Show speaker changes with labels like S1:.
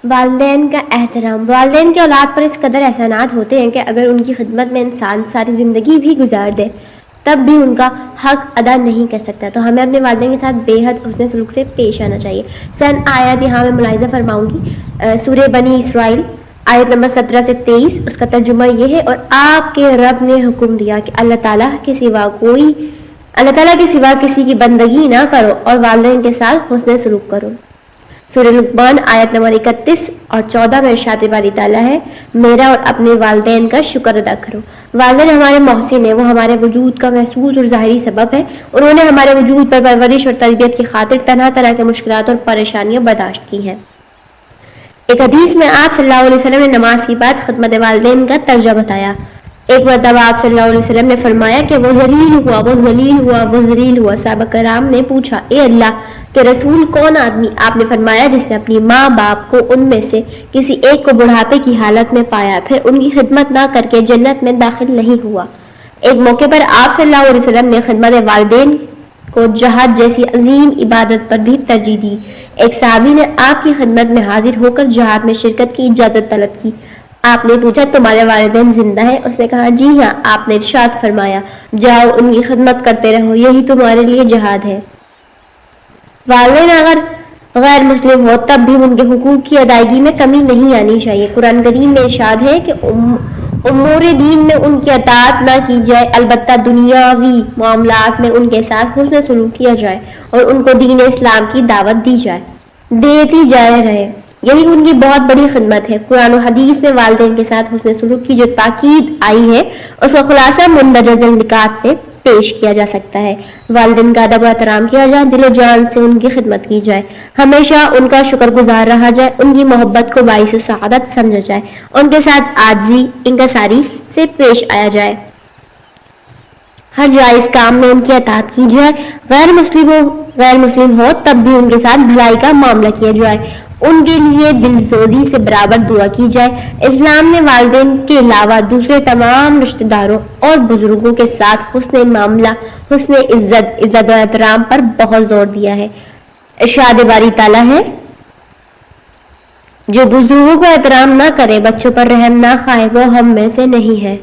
S1: والدین کا احترام. والدین کے اولاد پر اس قدر احسانات ہوتے ہیں کہ اگر ان کی خدمت میں انسان ساری زندگی بھی گزار دے تب بھی ان کا حق ادا نہیں کر سکتا. تو ہمیں اپنے والدین کے ساتھ بے حد حسن سلوک سے پیش آنا چاہیے. چند آیات یہاں میں ملاحظہ فرماؤں گی. سورہ بنی اسرائیل آیت نمبر 17 سے 23، اس کا ترجمہ یہ ہے: اور آپ کے رب نے حکم دیا کہ اللہ تعالیٰ کے سوا کسی کی بندگی نہ کرو اور والدین کے ساتھ حسن سلوک کرو. سورہ لقمان آیت نمبر 31 اور 14 میں ارشاد باری تعالیٰ ہے: میرا اور اپنے والدین کا شکر ادا کرو. والدین ہمارے محسن ہیں، وہ ہمارے وجود کا محسوس اور ظاہری سبب ہے. انہوں نے ہمارے وجود پر پرورش اور تربیت کی خاطر طرح طرح کے مشکلات اور پریشانیاں برداشت کی ہیں. ایک حدیث میں آپ صلی اللہ علیہ وسلم نے نماز کی بعد خدمت والدین کا درجہ بتایا. ایک مرتبہ آپ صلی اللہ علیہ وسلم نے فرمایا کہ وہ ذلیل ہوا. صحابہ کرام نے پوچھا: اے اللہ کے رسول، کون آدمی؟ آپ نے فرمایا: جس نے اپنی ماں باپ کو ان میں سے کسی ایک کو بڑھاپے کی حالت میں پایا پھر ان کی خدمت نہ کر کے جنت میں داخل نہیں ہوا. ایک موقع پر آپ صلی اللہ علیہ وسلم نے خدمت والدین کو جہاد جیسی عظیم عبادت پر بھی ترجیح دی. ایک صحابی نے آپ کی خدمت میں حاضر ہو کر جہاد میں شرکت کی اجازت طلب کی. آپ نے پوچھا: تمہارے والدین زندہ ہیں؟ اس نے کہا: جی ہاں. آپ نے ارشاد فرمایا: جاؤ ان کی خدمت کرتے رہو، یہی تمہارے لیے جہاد ہے. والدین اگر غیر مسلم ہو تب بھی ان کے حقوق کی ادائیگی میں کمی نہیں آنی چاہیے. قرآن کریم میں ارشاد ہے کہ امور دین میں ان کی اطاعت نہ کی جائے، البتہ دنیاوی معاملات میں ان کے ساتھ حسن سلوک کیا جائے اور ان کو دین اسلام کی دعوت دیتی جائے رہے. یہی ان کی بہت بڑی خدمت ہے. قرآن و حدیث میں والدین کے ساتھ حسن سلوک کی جو تاکید آئی ہے اس کا خلاصہ مندرجہ ذیل نکات میں پیش کیا جا سکتا ہے. والدین کا ادب و احترام کیا جائے، دل و جان سے ان کی خدمت کی جائے، ہمیشہ ان کا شکر گزار رہا جائے، ان کی محبت کو باعث سعادت سمجھا جائے، ان کے ساتھ عاجزی انکساری سے پیش آیا جائے، ہر جائز کام میں ان کی اطاعت کی جائے. غیر مسلم ہو تب بھی ان کے ساتھ بھلائی کا معاملہ کیا جائے، ان کے لیے دل سوزی سے برابر دعا کی جائے. اسلام نے والدین کے علاوہ دوسرے تمام رشتہ داروں اور بزرگوں کے ساتھ حسن معاملہ، حسن عزت و احترام پر بہت زور دیا ہے. ارشاد باری تعالیٰ ہے: جو بزرگوں کو احترام نہ کرے، بچوں پر رحم نہ کھائے، وہ ہم میں سے نہیں ہے.